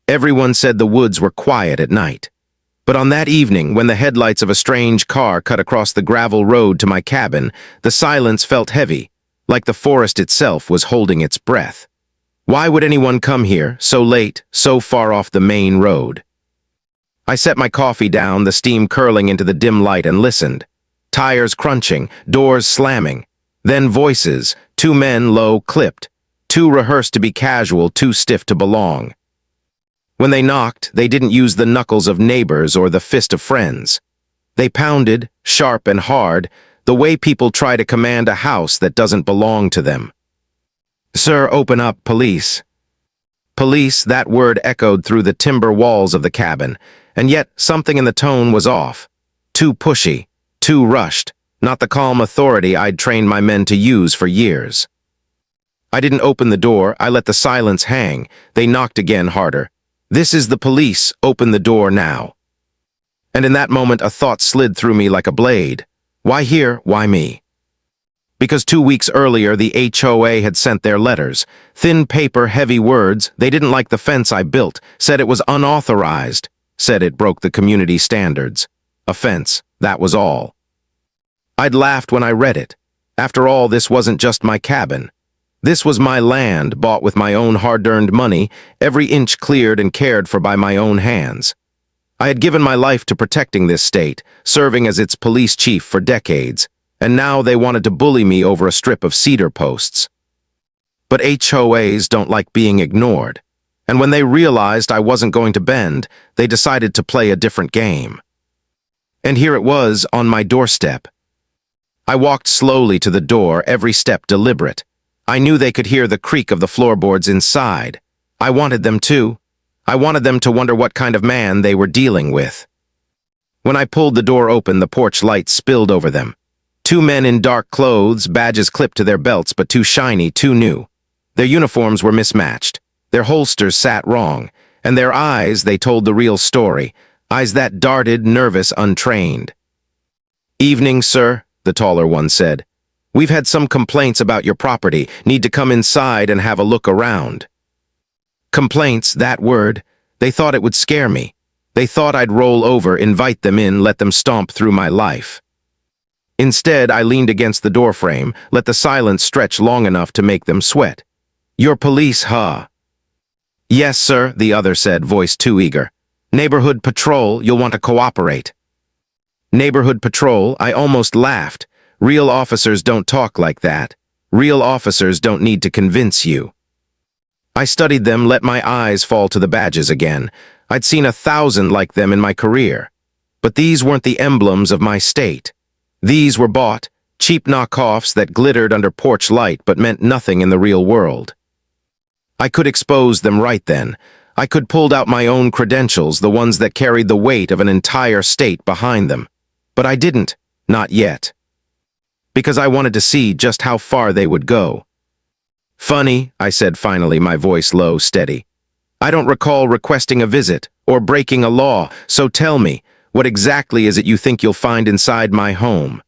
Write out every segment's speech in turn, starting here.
Everyone said the woods were quiet at night. But on that evening, when the headlights of a strange car cut across the gravel road to my cabin, the silence felt heavy, like the forest itself was holding its breath. Why would anyone come here, so late, so far off the main road? I set my coffee down, the steam curling into the dim light, and listened. Tires crunching, doors slamming. Then voices, two men low clipped, too rehearsed to be casual, too stiff to belong. When they knocked, they didn't use the knuckles of neighbors or the fist of friends. They pounded, sharp and hard, the way people try to command a house that doesn't belong to them. "Sir, open up, police." Police, that word echoed through the timber walls of the cabin, and yet something in the tone was off. Too pushy, too rushed, not the calm authority I'd trained my men to use for years. I didn't open the door, I let the silence hang. They knocked again, harder. "This is the police, open the door now." And in that moment a thought slid through me like a blade. Why here, why me? Because 2 weeks earlier the HOA had sent their letters. Thin paper, heavy words. They didn't like the fence I built, said it was unauthorized, said it broke the community standards. A fence, that was all. I'd laughed when I read it. After all, this wasn't just my cabin. This was my land, bought with my own hard-earned money, every inch cleared and cared for by my own hands. I had given my life to protecting this state, serving as its police chief for decades, and now they wanted to bully me over a strip of cedar posts. But HOAs don't like being ignored, and when they realized I wasn't going to bend, they decided to play a different game. And here it was, on my doorstep. I walked slowly to the door, every step deliberate. I knew they could hear the creak of the floorboards inside. I wanted them to. I wanted them to wonder what kind of man they were dealing with. When I pulled the door open, the porch light spilled over them. Two men in dark clothes, badges clipped to their belts, but too shiny, too new. Their uniforms were mismatched. Their holsters sat wrong. And their eyes, they told the real story. Eyes that darted, nervous, untrained. "Evening, sir," the taller one said. "We've had some complaints about your property. Need to come inside and have a look around." Complaints, that word. They thought it would scare me. They thought I'd roll over, invite them in, let them stomp through my life. Instead, I leaned against the doorframe, let the silence stretch long enough to make them sweat. "You're police, huh?" "Yes, sir," the other said, voice too eager. "Neighborhood patrol, you'll want to cooperate." Neighborhood patrol, I almost laughed. Real officers don't talk like that. Real officers don't need to convince you. I studied them, let my eyes fall to the badges again. I'd seen 1,000 like them in my career. But these weren't the emblems of my state. These were bought, cheap knockoffs that glittered under porch light but meant nothing in the real world. I could expose them right then. I could pull out my own credentials, the ones that carried the weight of an entire state behind them. But I didn't, not yet. Because I wanted to see just how far they would go. "Funny," I said finally, my voice low, steady. "I don't recall requesting a visit or breaking a law, so tell me, what exactly is it you think you'll find inside my home?"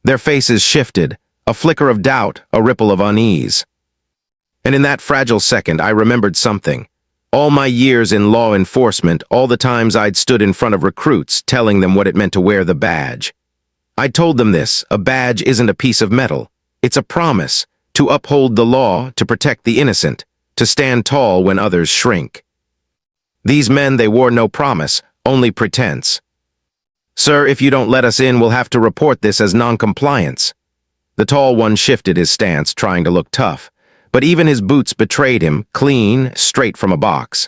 Their faces shifted, a flicker of doubt, a ripple of unease. And in that fragile second, I remembered something. All my years in law enforcement, all the times I'd stood in front of recruits, telling them what it meant to wear the badge. I'd told them this: a badge isn't a piece of metal. It's a promise to uphold the law, to protect the innocent, to stand tall when others shrink. These men, they wore no promise, only pretense. "Sir, if you don't let us in, we'll have to report this as non-compliance." The tall one shifted his stance, trying to look tough, but even his boots betrayed him, clean, straight from a box.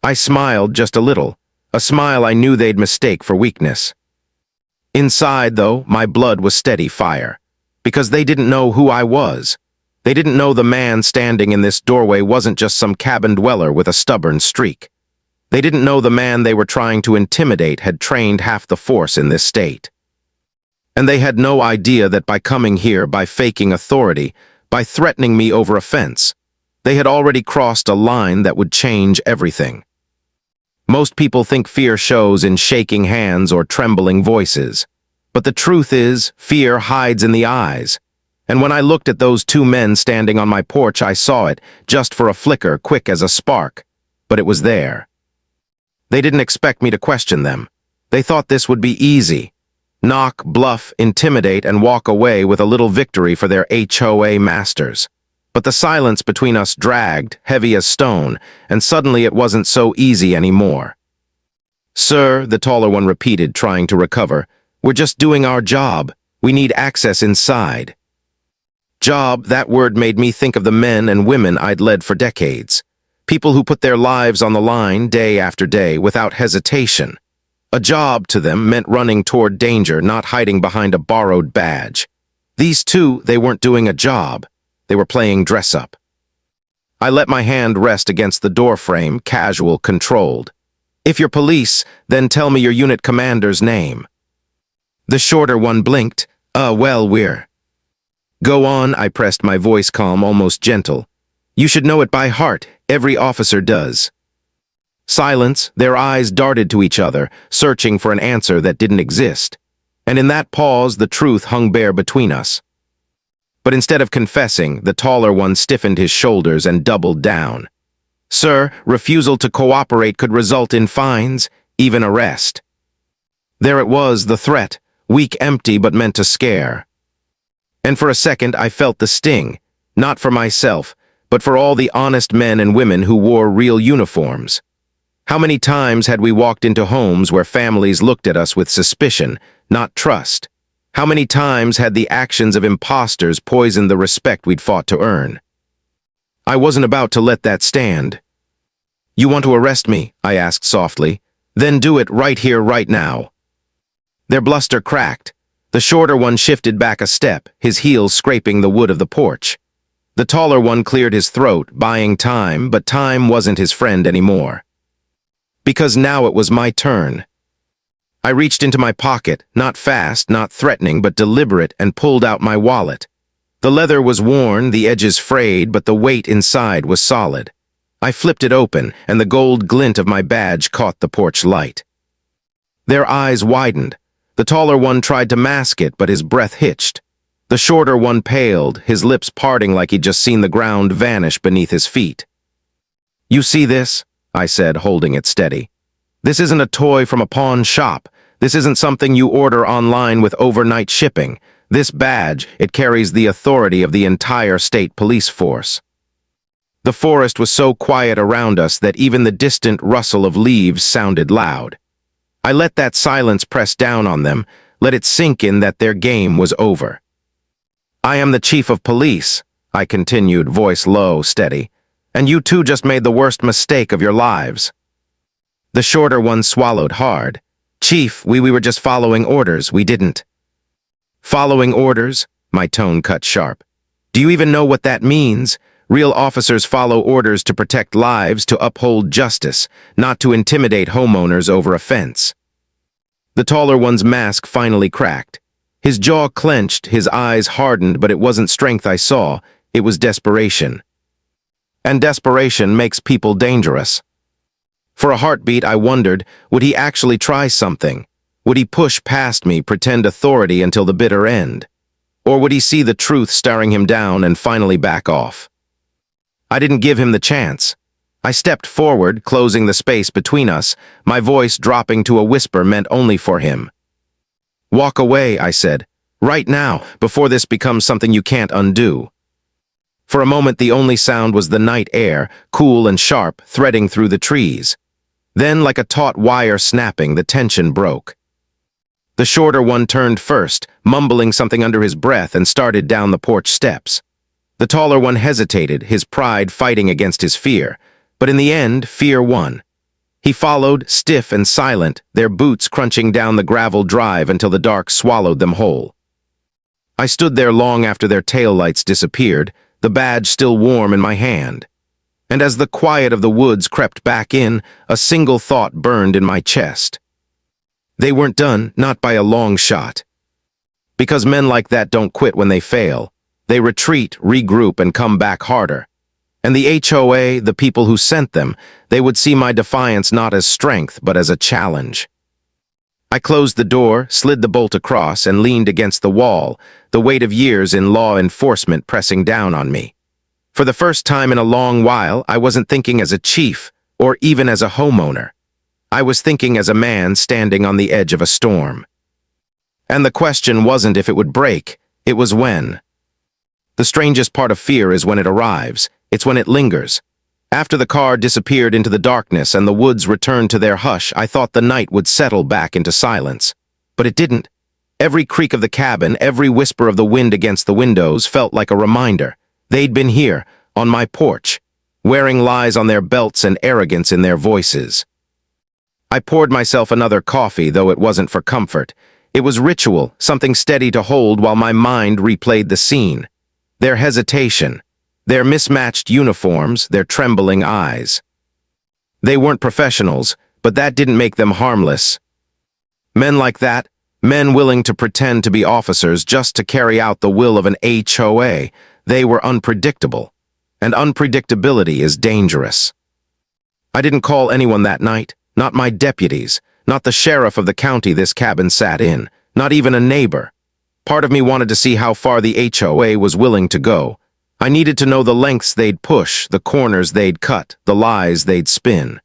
I smiled just a little, a smile I knew they'd mistake for weakness. Inside, though, my blood was steady fire, because they didn't know who I was. They didn't know the man standing in this doorway wasn't just some cabin dweller with a stubborn streak. They didn't know the man they were trying to intimidate had trained half the force in this state. And they had no idea that by coming here, by faking authority, by threatening me over a fence, they had already crossed a line that would change everything. Most people think fear shows in shaking hands or trembling voices. But the truth is, fear hides in the eyes. And when I looked at those two men standing on my porch, I saw it, just for a flicker, quick as a spark. but it was there. They didn't expect me to question them. They thought this would be easy. Knock, bluff, intimidate, and walk away with a little victory for their HOA masters. But the silence between us dragged, heavy as stone, and suddenly it wasn't so easy anymore. "Sir," the taller one repeated, trying to recover, "we're just doing our job. We need access inside." Job, that word made me think of the men and women I'd led for decades. People who put their lives on the line day after day without hesitation. A job to them meant running toward danger, not hiding behind a borrowed badge. These two, they weren't doing a job. They were playing dress-up. I let my hand rest against the doorframe, casual, controlled. "If you're police, then tell me your unit commander's name." The shorter one blinked. Well, we're..." "Go on," I pressed, my voice calm, almost gentle. "You should know it by heart. Every officer does." Silence, their eyes darted to each other, searching for an answer that didn't exist. And in that pause, the truth hung bare between us. But instead of confessing, the taller one stiffened his shoulders and doubled down. "Sir, refusal to cooperate could result in fines, even arrest." There it was, the threat, weak, empty, but meant to scare. And for a second, I felt the sting, not for myself, but for all the honest men and women who wore real uniforms. How many times had we walked into homes where families looked at us with suspicion, not trust? How many times had the actions of imposters poisoned the respect we'd fought to earn? I wasn't about to let that stand. "You want to arrest me?" I asked softly. "Then do it right here, right now." Their bluster cracked. The shorter one shifted back a step, his heels scraping the wood of the porch. The taller one cleared his throat, buying time, but time wasn't his friend anymore. Because now it was my turn. I reached into my pocket, not fast, not threatening, but deliberate, and pulled out my wallet. The leather was worn, the edges frayed, but the weight inside was solid. I flipped it open, and the gold glint of my badge caught the porch light. Their eyes widened. The taller one tried to mask it, but his breath hitched. The shorter one paled, his lips parting like he'd just seen the ground vanish beneath his feet. "You see this?" I said, holding it steady. "This isn't a toy from a pawn shop. This isn't something you order online with overnight shipping. This badge, it carries the authority of the entire state police force." The forest was so quiet around us that even the distant rustle of leaves sounded loud. I let that silence press down on them, let it sink in that their game was over. "I am the chief of police," I continued, voice low, steady, "and you two just made the worst mistake of your lives." The shorter one swallowed hard. "Chief, we were just following orders, we didn't." "Following orders?" My tone cut sharp. "Do you even know what that means? Real officers follow orders to protect lives, to uphold justice, not to intimidate homeowners over a fence." The taller one's mask finally cracked. His jaw clenched, his eyes hardened, but it wasn't strength I saw, it was desperation. And desperation makes people dangerous. For a heartbeat, I wondered, would he actually try something? Would he push past me, pretend authority until the bitter end? Or would he see the truth staring him down and finally back off? I didn't give him the chance. I stepped forward, closing the space between us, my voice dropping to a whisper meant only for him. "Walk away," I said, "right now, before this becomes something you can't undo." For a moment, the only sound was the night air, cool and sharp, threading through the trees. Then, like a taut wire snapping, the tension broke. The shorter one turned first, mumbling something under his breath, and started down the porch steps. The taller one hesitated, his pride fighting against his fear. But in the end, fear won. He followed, stiff and silent, their boots crunching down the gravel drive until the dark swallowed them whole. I stood there long after their taillights disappeared, the badge still warm in my hand. And as the quiet of the woods crept back in, a single thought burned in my chest. They weren't done, not by a long shot. Because men like that don't quit when they fail. They retreat, regroup, and come back harder. And the HOA, the people who sent them, they would see my defiance not as strength, but as a challenge. I closed the door, slid the bolt across, and leaned against the wall, the weight of years in law enforcement pressing down on me. For the first time in a long while, I wasn't thinking as a chief. or even as a homeowner. I was thinking as a man standing on the edge of a storm. And the question wasn't if it would break, it was when. The strangest part of fear is when it arrives. It's when it lingers. After the car disappeared into the darkness and the woods returned to their hush, I thought the night would settle back into silence. But it didn't. Every creak of the cabin, every whisper of the wind against the windows felt like a reminder. They'd been here, on my porch, wearing lies on their belts and arrogance in their voices. I poured myself another coffee, though it wasn't for comfort. It was ritual, something steady to hold while my mind replayed the scene. Their hesitation, their mismatched uniforms, their trembling eyes. They weren't professionals, but that didn't make them harmless. Men like that, men willing to pretend to be officers just to carry out the will of an HOA, they were unpredictable. And unpredictability is dangerous. I didn't call anyone that night, not my deputies, not the sheriff of the county this cabin sat in, not even a neighbor. Part of me wanted to see how far the HOA was willing to go. I needed to know the lengths they'd push, the corners they'd cut, the lies they'd spin.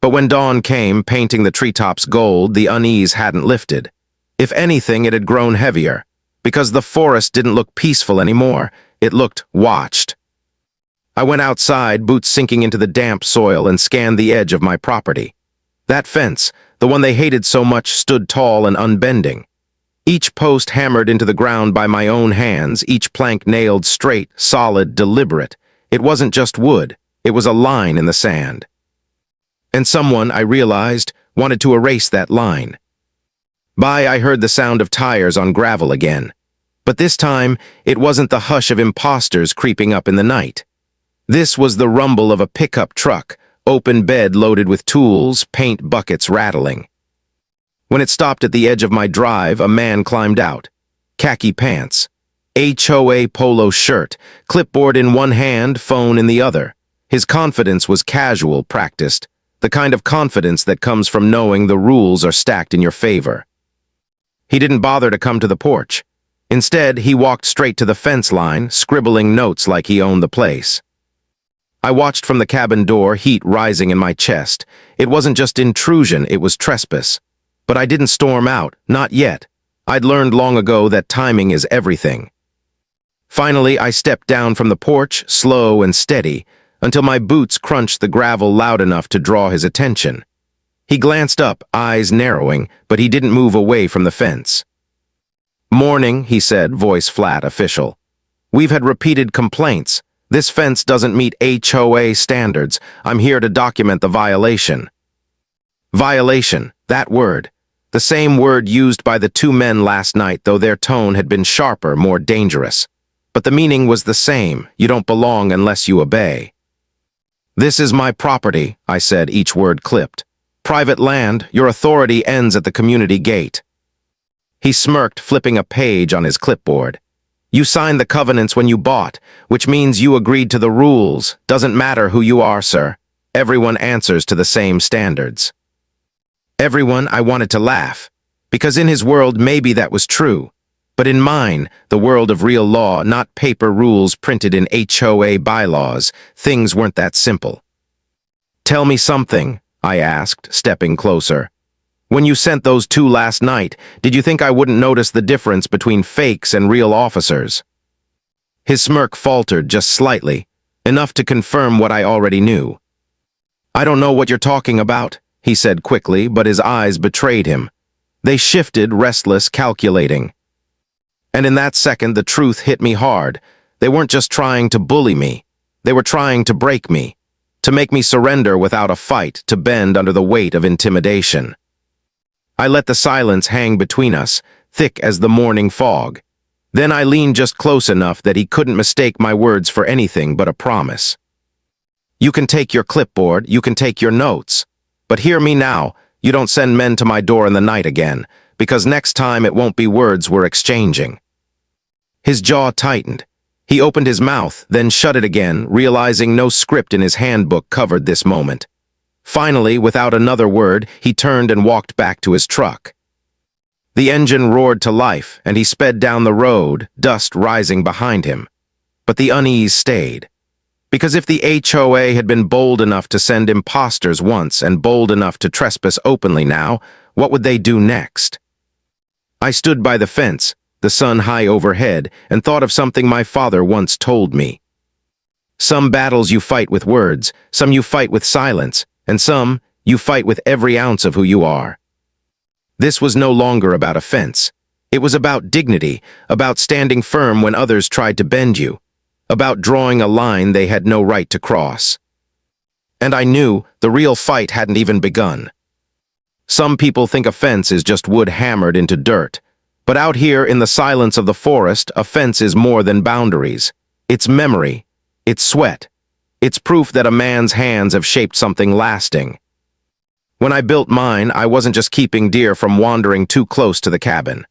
But when dawn came, painting the treetops gold, the unease hadn't lifted. If anything, it had grown heavier, because the forest didn't look peaceful anymore. It looked watched. I went outside, boots sinking into the damp soil, and scanned the edge of my property. That fence, the one they hated so much, stood tall and unbending. Each post hammered into the ground by my own hands, each plank nailed straight, solid, deliberate. It wasn't just wood, it was a line in the sand. And someone, I realized, wanted to erase that line. I heard the sound of tires on gravel again. But this time, it wasn't the hush of imposters creeping up in the night. This was the rumble of a pickup truck, open bed loaded with tools, paint buckets rattling. When it stopped at the edge of my drive, a man climbed out. Khaki pants, HOA polo shirt, clipboard in one hand, phone in the other. His confidence was casual, practiced, the kind of confidence that comes from knowing the rules are stacked in your favor. He didn't bother to come to the porch. Instead, he walked straight to the fence line, scribbling notes like he owned the place. I watched from the cabin door, heat rising in my chest. It wasn't just intrusion, it was trespass. But I didn't storm out, not yet. I'd learned long ago that timing is everything. Finally, I stepped down from the porch, slow and steady, until my boots crunched the gravel loud enough to draw his attention. He glanced up, eyes narrowing, but he didn't move away from the fence. "Morning," he said, voice flat, official. "We've had repeated complaints. This fence doesn't meet HOA standards. I'm here to document the violation." Violation, that word. The same word used by the two men last night, though their tone had been sharper, more dangerous. But the meaning was the same. You don't belong unless you obey. "This is my property," I said, each word clipped. "Private land, your authority ends at the community gate." He smirked, flipping a page on his clipboard. "You signed the covenants when you bought, which means you agreed to the rules. Doesn't matter who you are, sir. Everyone answers to the same standards." Everyone, I wanted to laugh, because in his world maybe that was true. But in mine, the world of real law, not paper rules printed in HOA bylaws, things weren't that simple. "Tell me something," I asked, stepping closer. "When you sent those two last night, did you think I wouldn't notice the difference between fakes and real officers?" His smirk faltered just slightly, enough to confirm what I already knew. "I don't know what you're talking about," he said quickly, but his eyes betrayed him. They shifted, restless, calculating. And in that second, the truth hit me hard. They weren't just trying to bully me. They were trying to break me, to make me surrender without a fight, to bend under the weight of intimidation. I let the silence hang between us, thick as the morning fog. Then I leaned just close enough that he couldn't mistake my words for anything but a promise. "You can take your clipboard, you can take your notes. But hear me now, you don't send men to my door in the night again, because next time it won't be words we're exchanging." His jaw tightened. He opened his mouth, then shut it again, realizing no script in his handbook covered this moment. Finally, without another word, he turned and walked back to his truck. The engine roared to life, and he sped down the road, dust rising behind him. But the unease stayed. Because if the HOA had been bold enough to send imposters once and bold enough to trespass openly now, what would they do next? I stood by the fence, the sun high overhead, and thought of something my father once told me. Some battles you fight with words, some you fight with silence, and some you fight with every ounce of who you are. This was no longer about offense. It was about dignity, about standing firm when others tried to bend you, about drawing a line they had no right to cross. And I knew the real fight hadn't even begun. Some people think a fence is just wood hammered into dirt, but out here in the silence of the forest, a fence is more than boundaries. It's memory, it's sweat, it's proof that a man's hands have shaped something lasting. When I built mine, I wasn't just keeping deer from wandering too close to the cabin.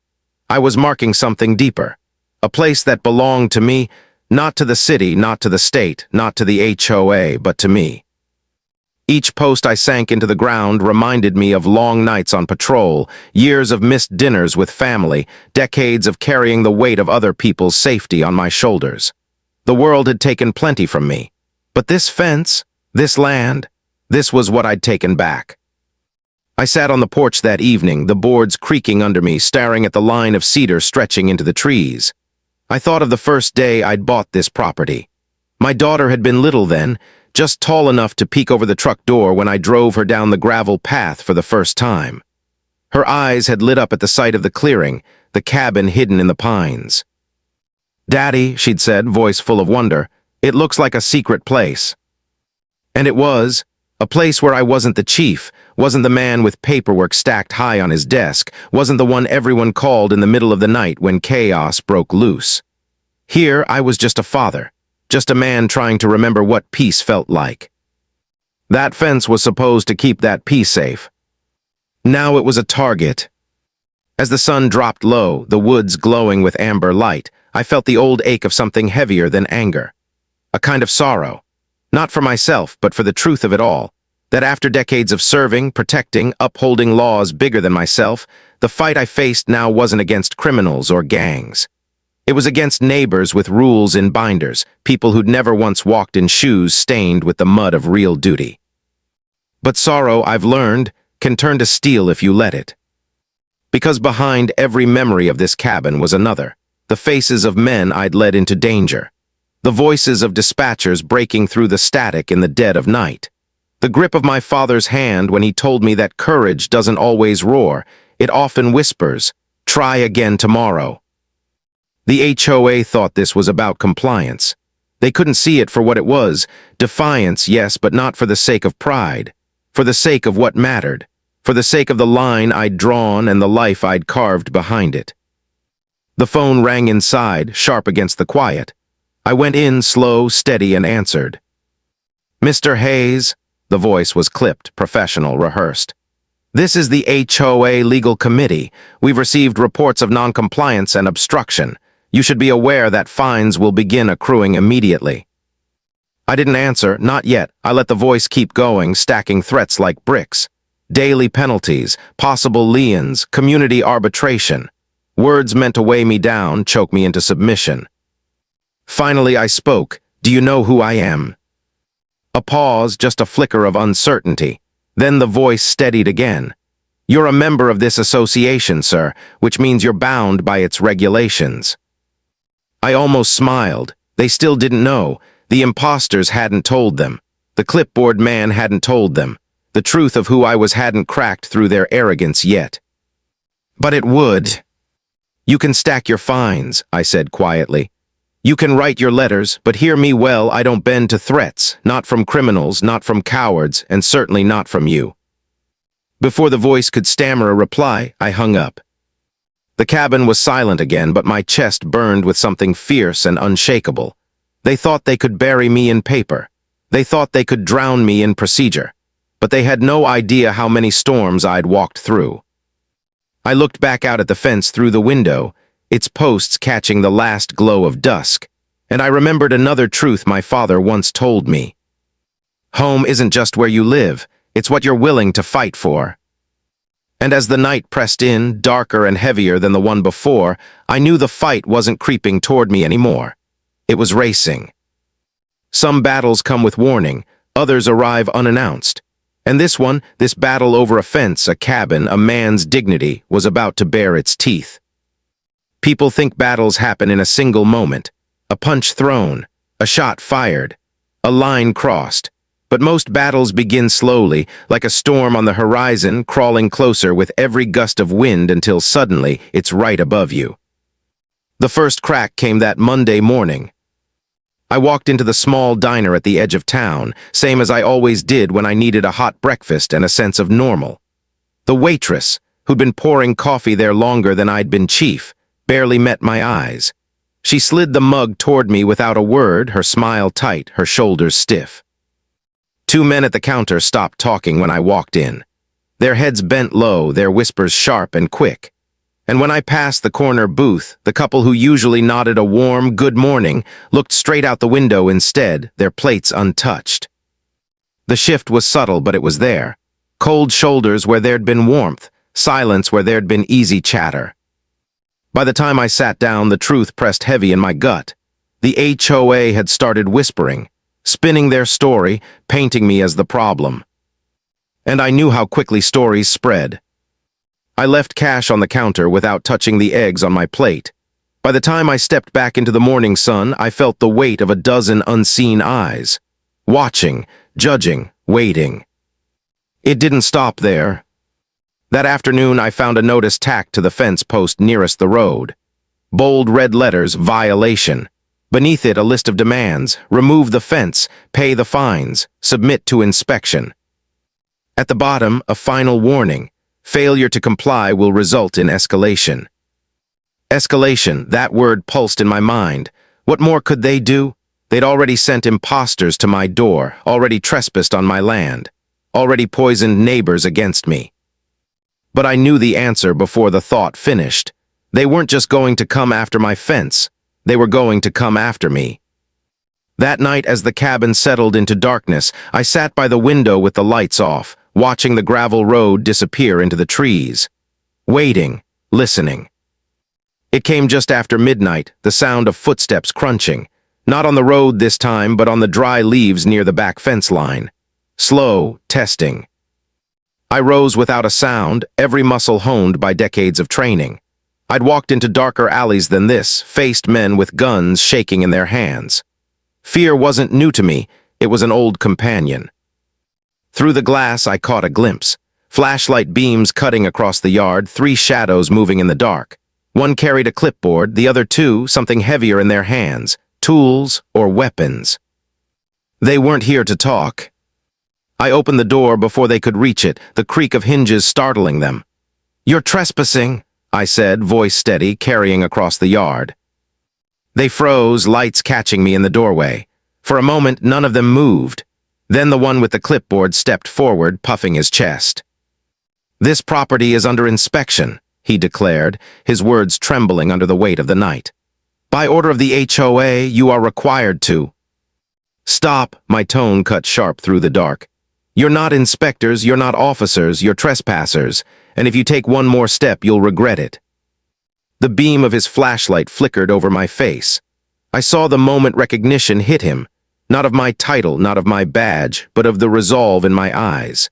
I was marking something deeper, a place that belonged to me, not to the city, not to the state, not to the HOA, but to me. Each post I sank into the ground reminded me of long nights on patrol, years of missed dinners with family, decades of carrying the weight of other people's safety on my shoulders. The world had taken plenty from me, but this fence, this land, this was what I'd taken back. I sat on the porch that evening, the boards creaking under me, staring at the line of cedar stretching into the trees. I thought of the first day I'd bought this property. My daughter had been little then, just tall enough to peek over the truck door when I drove her down the gravel path for the first time. Her eyes had lit up at the sight of the clearing, the cabin hidden in the pines. "Daddy," she'd said, voice full of wonder, "it looks like a secret place." And it was. A place where I wasn't the chief, wasn't the man with paperwork stacked high on his desk, wasn't the one everyone called in the middle of the night when chaos broke loose. Here, I was just a father, just a man trying to remember what peace felt like. That fence was supposed to keep that peace safe. Now it was a target. As the sun dropped low, the woods glowing with amber light, I felt the old ache of something heavier than anger. A kind of sorrow. Not for myself, but for the truth of it all, that after decades of serving, protecting, upholding laws bigger than myself, the fight I faced now wasn't against criminals or gangs. It was against neighbors with rules in binders, people who'd never once walked in shoes stained with the mud of real duty. But sorrow, I've learned, can turn to steel if you let it. Because behind every memory of this cabin was another, the faces of men I'd led into danger. The voices of dispatchers breaking through the static in the dead of night. The grip of my father's hand when he told me that courage doesn't always roar, it often whispers, "Try again tomorrow." The HOA thought this was about compliance. They couldn't see it for what it was, defiance, yes, but not for the sake of pride, for the sake of what mattered, for the sake of the line I'd drawn and the life I'd carved behind it. The phone rang inside, sharp against the quiet. I went in slow, steady, and answered. "Mr. Hayes," the voice was clipped, professional, rehearsed. "This is the HOA Legal Committee. We've received reports of noncompliance and obstruction. You should be aware that fines will begin accruing immediately." I didn't answer, not yet. I let the voice keep going, stacking threats like bricks. Daily penalties, possible liens, community arbitration. Words meant to weigh me down, choke me into submission. Finally, I spoke. "Do you know who I am?" A pause, just a flicker of uncertainty. Then the voice steadied again. "You're a member of this association, sir, which means you're bound by its regulations." I almost smiled. They still didn't know. The imposters hadn't told them. The clipboard man hadn't told them. The truth of who I was hadn't cracked through their arrogance yet. But it would. "You can stack your fines," I said quietly. "You can write your letters, but hear me well, I don't bend to threats, not from criminals, not from cowards, and certainly not from you." Before the voice could stammer a reply, I hung up. The cabin was silent again, but my chest burned with something fierce and unshakable. They thought they could bury me in paper. They thought they could drown me in procedure. But they had no idea how many storms I'd walked through. I looked back out at the fence through the window, its posts catching the last glow of dusk, and I remembered another truth my father once told me. Home isn't just where you live, it's what you're willing to fight for. And as the night pressed in, darker and heavier than the one before, I knew the fight wasn't creeping toward me anymore. It was racing. Some battles come with warning, others arrive unannounced. And this one, this battle over a fence, a cabin, a man's dignity, was about to bare its teeth. People think battles happen in a single moment, a punch thrown, a shot fired, a line crossed. But most battles begin slowly, like a storm on the horizon, crawling closer with every gust of wind until suddenly it's right above you. The first crack came that Monday morning. I walked into the small diner at the edge of town, same as I always did when I needed a hot breakfast and a sense of normal. The waitress, who'd been pouring coffee there longer than I'd been chief, barely met my eyes. She slid the mug toward me without a word, her smile tight, her shoulders stiff. Two men at the counter stopped talking when I walked in. Their heads bent low, their whispers sharp and quick. And when I passed the corner booth, the couple who usually nodded a warm good morning looked straight out the window instead, their plates untouched. The shift was subtle, but it was there. Cold shoulders where there'd been warmth, silence where there'd been easy chatter. By the time I sat down, the truth pressed heavy in my gut. The HOA had started whispering, spinning their story, painting me as the problem. And I knew how quickly stories spread. I left cash on the counter without touching the eggs on my plate. By the time I stepped back into the morning sun, I felt the weight of a dozen unseen eyes. Watching, judging, waiting. It didn't stop there. That afternoon, I found a notice tacked to the fence post nearest the road. Bold red letters, violation. Beneath it, a list of demands: remove the fence, pay the fines, submit to inspection. At the bottom, a final warning: failure to comply will result in escalation. Escalation, that word pulsed in my mind. What more could they do? They'd already sent imposters to my door, already trespassed on my land, already poisoned neighbors against me. But I knew the answer before the thought finished. They weren't just going to come after my fence. They were going to come after me. That night, as the cabin settled into darkness, I sat by the window with the lights off, watching the gravel road disappear into the trees. Waiting, listening. It came just after midnight, the sound of footsteps crunching. Not on the road this time, but on the dry leaves near the back fence line. Slow, testing. I rose without a sound, every muscle honed by decades of training. I'd walked into darker alleys than this, faced men with guns shaking in their hands. Fear wasn't new to me, it was an old companion. Through the glass, I caught a glimpse. Flashlight beams cutting across the yard, three shadows moving in the dark. One carried a clipboard, the other two, something heavier in their hands, tools or weapons. They weren't here to talk. I opened the door before they could reach it, the creak of hinges startling them. "You're trespassing," I said, voice steady, carrying across the yard. They froze, lights catching me in the doorway. For a moment, none of them moved. Then the one with the clipboard stepped forward, puffing his chest. "This property is under inspection," he declared, his words trembling under the weight of the night. "By order of the HOA, you are required to—" "Stop," my tone cut sharp through the dark. "You're not inspectors, you're not officers, you're trespassers, and if you take one more step, you'll regret it." The beam of his flashlight flickered over my face. I saw the moment recognition hit him, not of my title, not of my badge, but of the resolve in my eyes.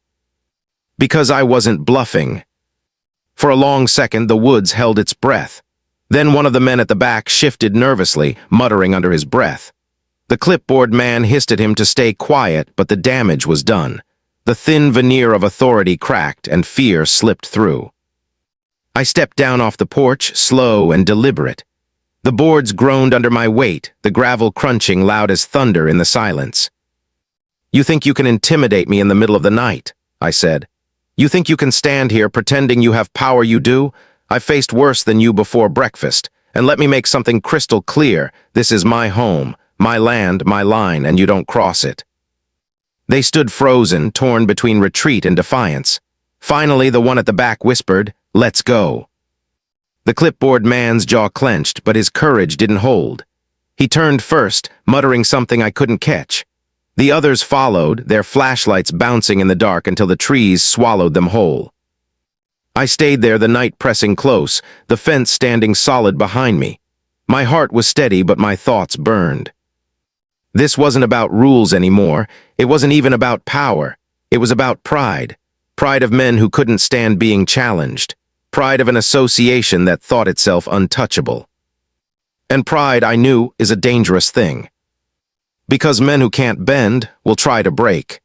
Because I wasn't bluffing. For a long second, the woods held its breath. Then one of the men at the back shifted nervously, muttering under his breath. The clipboard man hissed at him to stay quiet, but the damage was done. The thin veneer of authority cracked, and fear slipped through. I stepped down off the porch, slow and deliberate. The boards groaned under my weight, the gravel crunching loud as thunder in the silence. "You think you can intimidate me in the middle of the night," I said. "You think you can stand here pretending you have power you do? I've faced worse than you before breakfast, and let me make something crystal clear. This is my home, my land, my line, and you don't cross it." They stood frozen, torn between retreat and defiance. Finally, the one at the back whispered, "Let's go." The clipboard man's jaw clenched, but his courage didn't hold. He turned first, muttering something I couldn't catch. The others followed, their flashlights bouncing in the dark until the trees swallowed them whole. I stayed there, the night pressing close, the fence standing solid behind me. My heart was steady, but my thoughts burned. This wasn't about rules anymore. It wasn't even about power. It was about pride. Pride of men who couldn't stand being challenged. Pride of an association that thought itself untouchable. And pride, I knew, is a dangerous thing. Because men who can't bend will try to break.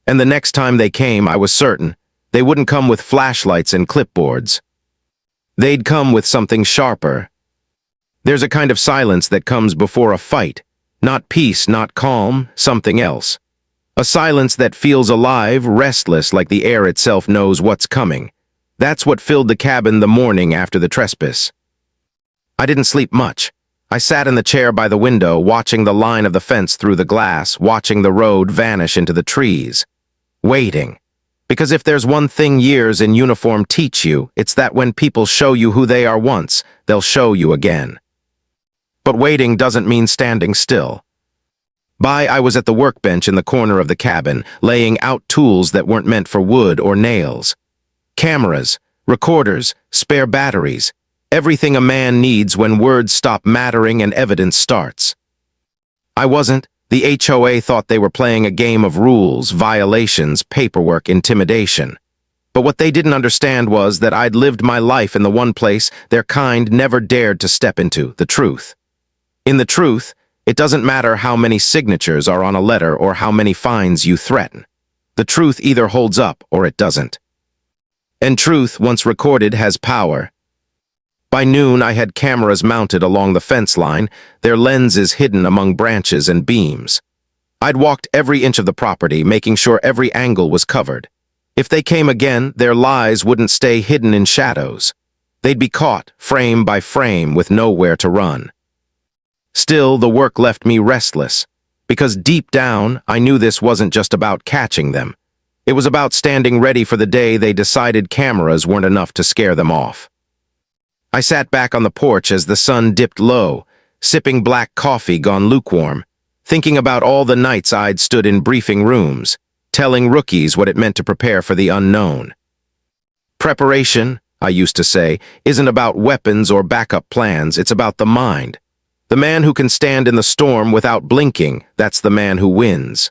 And the next time they came, I was certain, they wouldn't come with flashlights and clipboards. They'd come with something sharper. There's a kind of silence that comes before a fight. Not peace, not calm, something else. A silence that feels alive, restless, like the air itself knows what's coming. That's what filled the cabin the morning after the trespass. I didn't sleep much. I sat in the chair by the window, watching the line of the fence through the glass, watching the road vanish into the trees. Waiting. Because if there's one thing years in uniform teach you, it's that when people show you who they are once, they'll show you again. But waiting doesn't mean standing still. I was at the workbench in the corner of the cabin, laying out tools that weren't meant for wood or nails. Cameras, recorders, spare batteries, everything a man needs when words stop mattering and evidence starts. I wasn't. The HOA thought they were playing a game of rules, violations, paperwork, intimidation. But what they didn't understand was that I'd lived my life in the one place their kind never dared to step into, the truth. In the truth, it doesn't matter how many signatures are on a letter or how many fines you threaten. The truth either holds up or it doesn't. And truth, once recorded, has power. By noon, I had cameras mounted along the fence line, their lenses hidden among branches and beams. I'd walked every inch of the property, making sure every angle was covered. If they came again, their lies wouldn't stay hidden in shadows. They'd be caught, frame by frame, with nowhere to run. Still, the work left me restless, because deep down, I knew this wasn't just about catching them. It was about standing ready for the day they decided cameras weren't enough to scare them off. I sat back on the porch as the sun dipped low, sipping black coffee gone lukewarm, thinking about all the nights I'd stood in briefing rooms, telling rookies what it meant to prepare for the unknown. Preparation, I used to say, isn't about weapons or backup plans, it's about the mind. The man who can stand in the storm without blinking, that's the man who wins.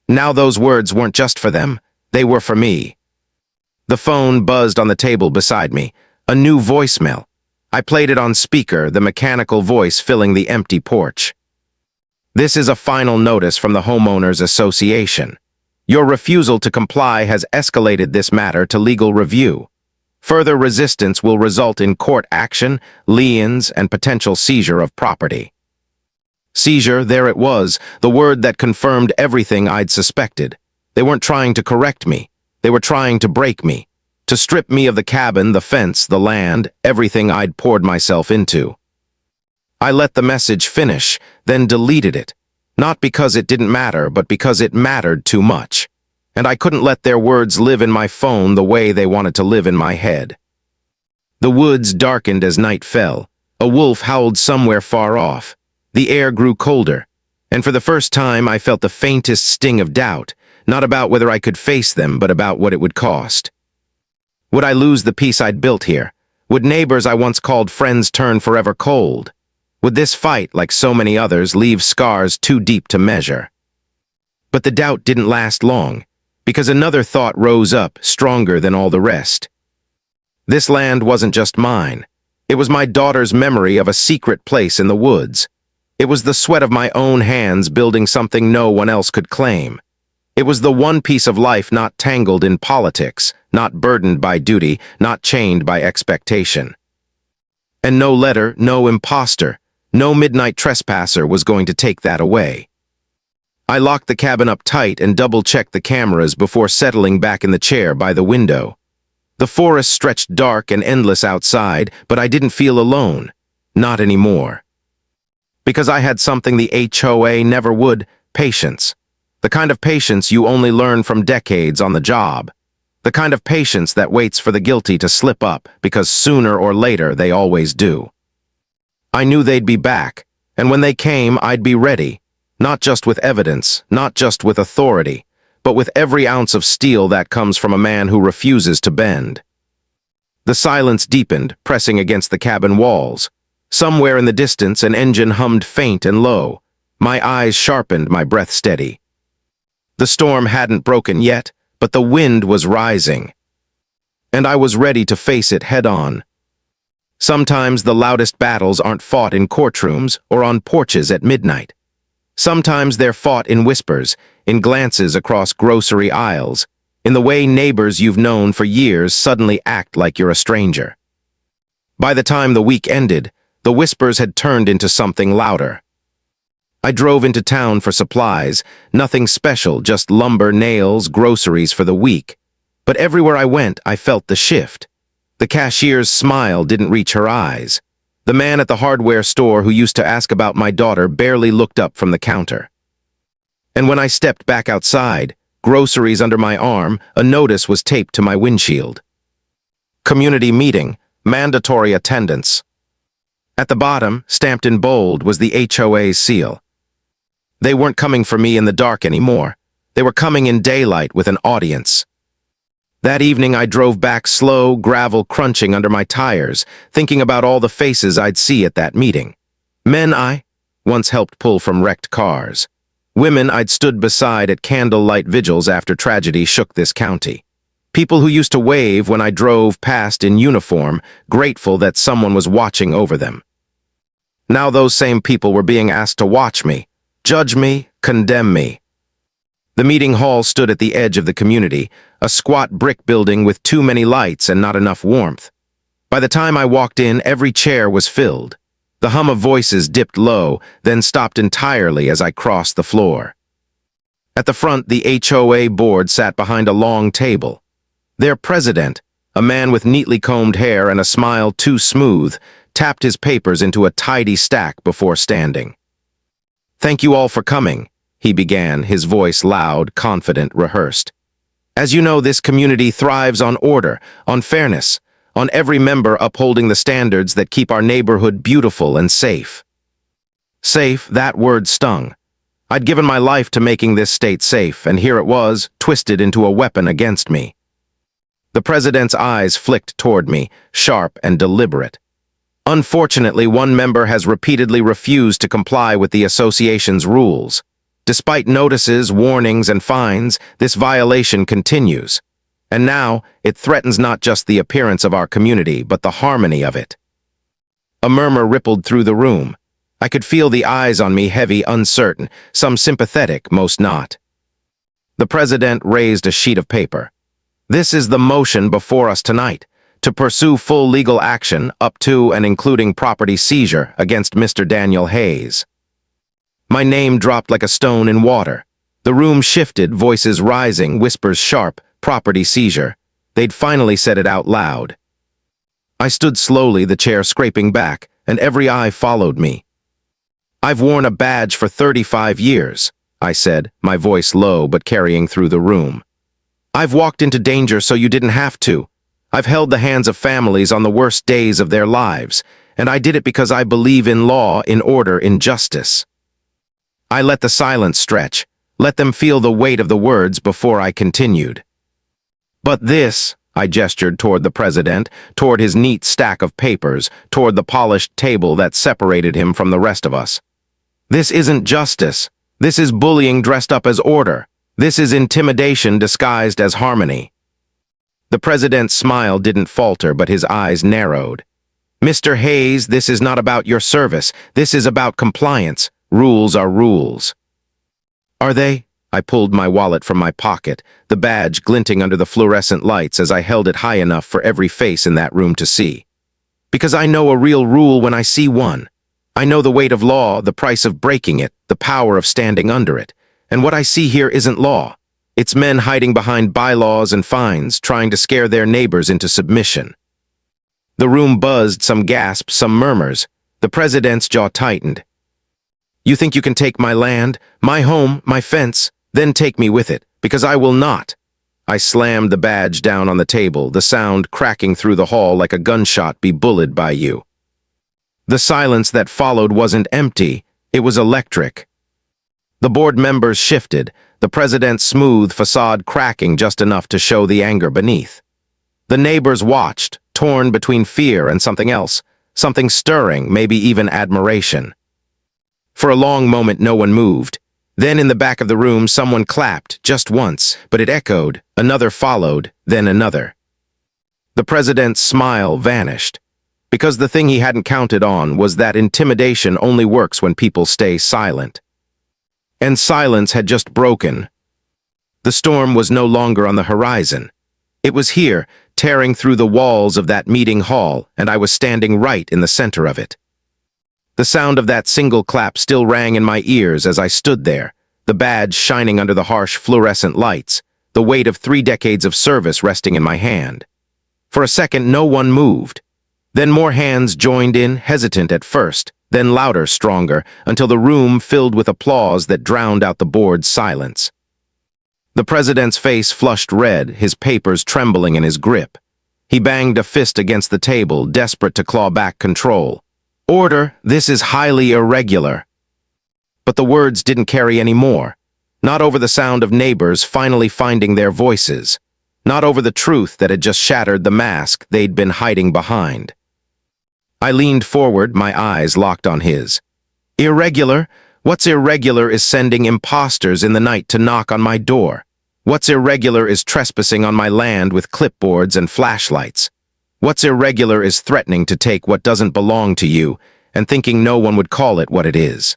Now those words weren't just for them, they were for me. The phone buzzed on the table beside me. A new voicemail. I played it on speaker, the mechanical voice filling the empty porch. This is a final notice from the Homeowners Association. Your refusal to comply has escalated this matter to legal review. Further resistance will result in court action, liens, and potential seizure of property. Seizure, there it was, the word that confirmed everything I'd suspected. They weren't trying to correct me. They were trying to break me. To strip me of the cabin, the fence, the land, everything I'd poured myself into. I let the message finish, then deleted it. Not because it didn't matter, but because it mattered too much. And I couldn't let their words live in my phone the way they wanted to live in my head. The woods darkened as night fell. A wolf howled somewhere far off. The air grew colder. And for the first time, I felt the faintest sting of doubt, not about whether I could face them, but about what it would cost. Would I lose the peace I'd built here? Would neighbors I once called friends turn forever cold? Would this fight, like so many others, leave scars too deep to measure? But the doubt didn't last long, because another thought rose up, stronger than all the rest. This land wasn't just mine. It was my daughter's memory of a secret place in the woods. It was the sweat of my own hands building something no one else could claim. It was the one piece of life not tangled in politics, not burdened by duty, not chained by expectation. And no letter, no imposter, no midnight trespasser was going to take that away. I locked the cabin up tight and double-checked the cameras before settling back in the chair by the window. The forest stretched dark and endless outside, but I didn't feel alone. Not anymore. Because I had something the HOA never would, patience. The kind of patience you only learn from decades on the job. The kind of patience that waits for the guilty to slip up, because sooner or later they always do. I knew they'd be back, and when they came, I'd be ready. Not just with evidence, not just with authority, but with every ounce of steel that comes from a man who refuses to bend. The silence deepened, pressing against the cabin walls. Somewhere in the distance, an engine hummed faint and low. My eyes sharpened, my breath steady. The storm hadn't broken yet, but the wind was rising, and I was ready to face it head-on. Sometimes the loudest battles aren't fought in courtrooms or on porches at midnight. Sometimes they're fought in whispers, in glances across grocery aisles, in the way neighbors you've known for years suddenly act like you're a stranger. By the time the week ended, the whispers had turned into something louder. I drove into town for supplies, nothing special, just lumber, nails, groceries for the week. But everywhere I went, I felt the shift. The cashier's smile didn't reach her eyes. The man at the hardware store who used to ask about my daughter barely looked up from the counter. And when I stepped back outside, groceries under my arm, a notice was taped to my windshield. Community meeting, mandatory attendance. At the bottom, stamped in bold, was the HOA's seal. They weren't coming for me in the dark anymore. They were coming in daylight with an audience. That evening I drove back slow, gravel crunching under my tires, thinking about all the faces I'd see at that meeting. Men I once helped pull from wrecked cars. Women I'd stood beside at candlelight vigils after tragedy shook this county. People who used to wave when I drove past in uniform, grateful that someone was watching over them. Now those same people were being asked to watch me, judge me, condemn me. The meeting hall stood at the edge of the community, a squat brick building with too many lights and not enough warmth. By the time I walked in, every chair was filled. The hum of voices dipped low, then stopped entirely as I crossed the floor. At the front, the HOA board sat behind a long table. Their president, a man with neatly combed hair and a smile too smooth, tapped his papers into a tidy stack before standing. "Thank you all for coming," he began, his voice loud, confident, rehearsed. "As you know, this community thrives on order, on fairness, on every member upholding the standards that keep our neighborhood beautiful and safe." Safe, that word stung. I'd given my life to making this state safe, and here it was, twisted into a weapon against me. The president's eyes flicked toward me, sharp and deliberate. "Unfortunately, one member has repeatedly refused to comply with the association's rules. Despite notices, warnings, and fines, this violation continues. And now, it threatens not just the appearance of our community, but the harmony of it." A murmur rippled through the room. I could feel the eyes on me, heavy, uncertain, some sympathetic, most not. The president raised a sheet of paper. "This is the motion before us tonight, to pursue full legal action up to and including property seizure against Mr. Daniel Hayes." My name dropped like a stone in water. The room shifted, voices rising, whispers sharp, property seizure. They'd finally said it out loud. I stood slowly, the chair scraping back, and every eye followed me. "I've worn a badge for 35 years, I said, my voice low but carrying through the room. "I've walked into danger so you didn't have to. I've held the hands of families on the worst days of their lives, and I did it because I believe in law, in order, in justice." I let the silence stretch, let them feel the weight of the words before I continued. "But this," I gestured toward the president, toward his neat stack of papers, toward the polished table that separated him from the rest of us. "This isn't justice. This is bullying dressed up as order. This is intimidation disguised as harmony." The president's smile didn't falter, but his eyes narrowed. "Mr. Hayes, this is not about your service. This is about compliance. Rules are rules." "Are they?" I pulled my wallet from my pocket, the badge glinting under the fluorescent lights as I held it high enough for every face in that room to see. "Because I know a real rule when I see one. I know the weight of law, the price of breaking it, the power of standing under it. And what I see here isn't law. It's men hiding behind bylaws and fines, trying to scare their neighbors into submission." The room buzzed, some gasps, some murmurs. The president's jaw tightened. "You think you can take my land, my home, my fence, then take me with it, because I will not." I slammed the badge down on the table, the sound cracking through the hall like a gunshot be bullied by you. The silence that followed wasn't empty, it was electric. The board members shifted, the president's smooth facade cracking just enough to show the anger beneath. The neighbors watched, torn between fear and something else, something stirring, maybe even admiration. For a long moment, no one moved. Then in the back of the room, someone clapped, just once, but it echoed. Another followed, then another. The president's smile vanished, because the thing he hadn't counted on was that intimidation only works when people stay silent. And silence had just broken. The storm was no longer on the horizon. It was here, tearing through the walls of that meeting hall, and I was standing right in the center of it. The sound of that single clap still rang in my ears as I stood there, the badge shining under the harsh fluorescent lights, the weight of 3 decades of service resting in my hand. For a second, no one moved. Then more hands joined in, hesitant at first, then louder, stronger, until the room filled with applause that drowned out the bored's silence. The president's face flushed red, his papers trembling in his grip. He banged a fist against the table, desperate to claw back control. "Order, this is highly irregular." But the words didn't carry any more. Not over the sound of neighbors finally finding their voices. Not over the truth that had just shattered the mask they'd been hiding behind. I leaned forward, my eyes locked on his. "Irregular? What's irregular is sending imposters in the night to knock on my door. What's irregular is trespassing on my land with clipboards and flashlights. What's irregular is threatening to take what doesn't belong to you and thinking no one would call it what it is."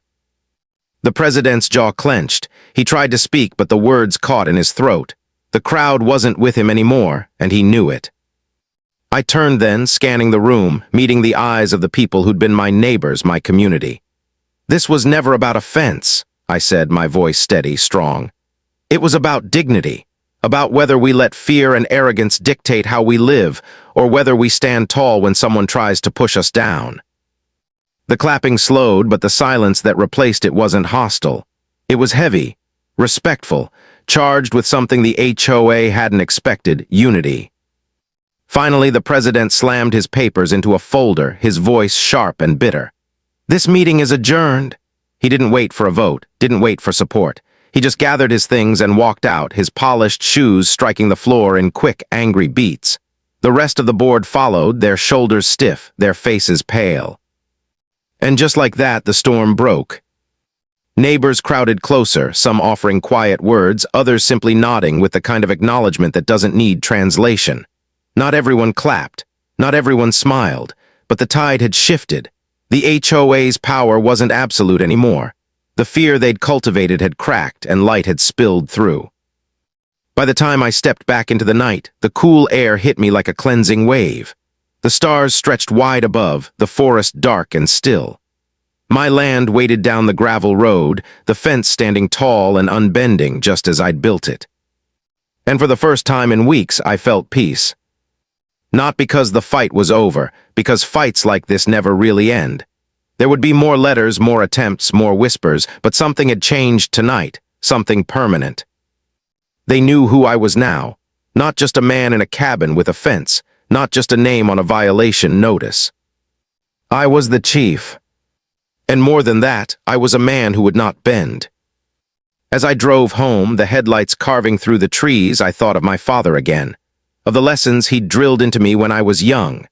The president's jaw clenched. He tried to speak, but the words caught in his throat. The crowd wasn't with him anymore, and he knew it. I turned then, scanning the room, meeting the eyes of the people who'd been my neighbors, my community. "This was never about offense," I said, my voice steady, strong. "It was about dignity. About whether we let fear and arrogance dictate how we live, or whether we stand tall when someone tries to push us down." The clapping slowed, but the silence that replaced it wasn't hostile. It was heavy, respectful, charged with something the HOA hadn't expected: unity. Finally, the president slammed his papers into a folder, his voice sharp and bitter. "This meeting is adjourned." He didn't wait for a vote, didn't wait for support. He just gathered his things and walked out, his polished shoes striking the floor in quick, angry beats. The rest of the board followed, their shoulders stiff, their faces pale. And just like that, the storm broke. Neighbors crowded closer, some offering quiet words, others simply nodding with the kind of acknowledgement that doesn't need translation. Not everyone clapped, not everyone smiled, but the tide had shifted. The HOA's power wasn't absolute anymore. The fear they'd cultivated had cracked and light had spilled through. By the time I stepped back into the night, the cool air hit me like a cleansing wave. The stars stretched wide above, the forest dark and still. My land waited down the gravel road, the fence standing tall and unbending just as I'd built it. And for the first time in weeks, I felt peace. Not because the fight was over, because fights like this never really end. There would be more letters, more attempts, more whispers, but something had changed tonight, something permanent. They knew who I was now, not just a man in a cabin with a fence, not just a name on a violation notice. I was the chief. And more than that, I was a man who would not bend. As I drove home, the headlights carving through the trees, I thought of my father again, of the lessons he'd drilled into me when I was young.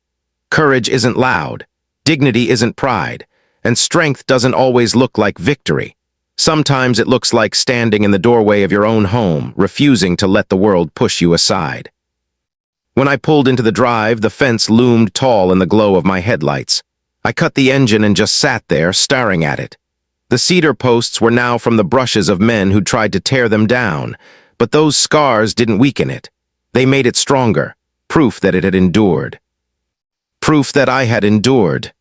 Courage isn't loud, dignity isn't pride, and strength doesn't always look like victory. Sometimes it looks like standing in the doorway of your own home, refusing to let the world push you aside. When I pulled into the drive, the fence loomed tall in the glow of my headlights. I cut the engine and just sat there, staring at it. The cedar posts were now from the brushes of men who tried to tear them down, but those scars didn't weaken it. They made it stronger, proof that it had endured. Proof that I had endured.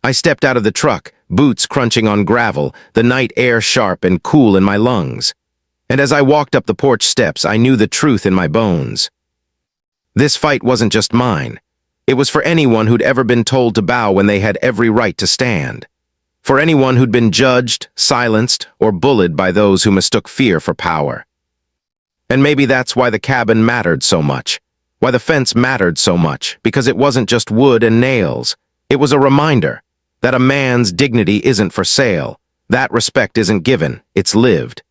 I stepped out of the truck, boots crunching on gravel, the night air sharp and cool in my lungs. And as I walked up the porch steps, I knew the truth in my bones. This fight wasn't just mine. It was for anyone who'd ever been told to bow when they had every right to stand. For anyone who'd been judged, silenced, or bullied by those who mistook fear for power. And maybe that's why the cabin mattered so much, why the fence mattered so much, because it wasn't just wood and nails. It was a reminder that a man's dignity isn't for sale, that respect isn't given, it's lived.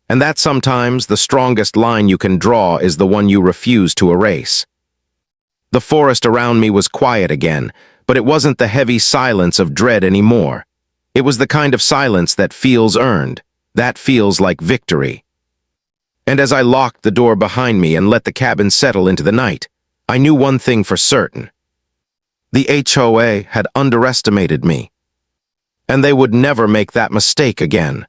And that sometimes the strongest line you can draw is the one you refuse to erase. The forest around me was quiet again, but it wasn't the heavy silence of dread anymore. It was the kind of silence that feels earned, that feels like victory. And as I locked the door behind me and let the cabin settle into the night, I knew one thing for certain. The HOA had underestimated me, and they would never make that mistake again.